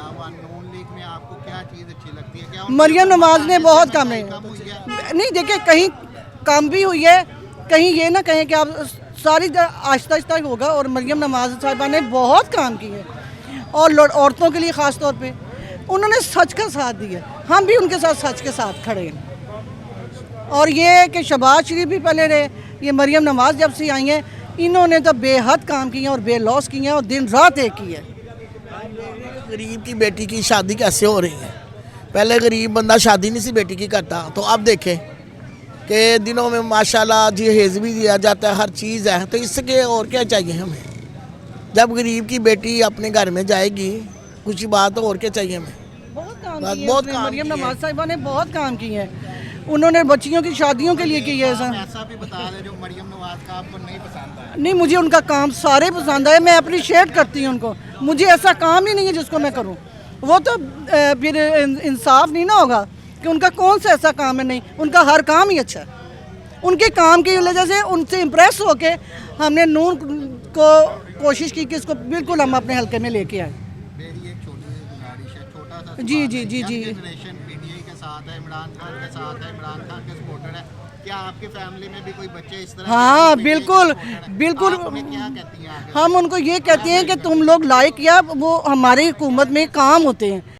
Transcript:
अलावा नून लीग में आपको क्या चीज़ अच्छी लगती है? क्या मरियम नवाज ने बहुत काम है। कम हुई है? नहीं देखिए, कहीं कम भी हुई है, कहीं ये ना कहें कि आप सारी आहिस्ता आहिस्ता होगा। और मरियम नवाज साहिबा ने बहुत काम की है, और औरतों के लिए ख़ास तौर पे उन्होंने सच का साथ दिया। हम भी उनके साथ सच के साथ खड़े हैं। और ये कि शहबाज शरीफ भी पहले रहे, ये मरियम नवाज जब से आई हैं, इन्होंने तो बेहद काम किए और बेलौस किए हैं और दिन रात एक की है। गरीब की बेटी की शादी कैसे हो रही है? पहले गरीब बंदा शादी नहीं सी बेटी की करता, तो अब देखें कि दिनों में माशाल्लाह जहेज भी दिया जाता है, हर चीज़ है। तो इसके और क्या चाहिए हमें? जब गरीब की बेटी अपने घर में जाएगी, कुछ बात और क्या चाहिए हमें? बहुत काम बहुत किए बहुत हैं। काम मरियम किए नवाज साहिबा ने बहुत काम किए हैं। उन्होंने बच्चियों की शादियों के लिए किया है आप ऐसा। ऐसा भी बता दें जो मरियम नवाज का आपको नहीं पसंद आया? नहीं, मुझे उनका काम सारे पसंद आए, मैं अप्रिशिएट करती हूँ उनको। मुझे ऐसा काम ही नहीं है जिसको मैं करूँ। वो तो फिर इंसाफ नहीं ना होगा कि उनका कौन सा ऐसा काम है। नहीं, उनका हर काम ही अच्छा है। उनके काम की वजह से उनसे इम्प्रेस होके हमने नून को कोशिश की कि इसको बिल्कुल हम अपने हल्के में लेके आए। मेरी एक छोटी सी गुजारिश है, छोटा सा जी, सवाल जी, है। जी, यंग जी। जनरेशन पीटीआई के साथ है, इमरान खान के साथ है, इमरान खान के सपोर्टर है। क्या आपकी फैमिली में भी कोई बच्चे इस तरह के हाँ, PTI के बिल्कुल, supporter हैं? बिल्कुल। आप उन्हें क्या कहती हैं आगे? हम उनको ये कहते हैं कि तुम लोग लाइक या वो हमारी हुकूमत में काम होते हैं।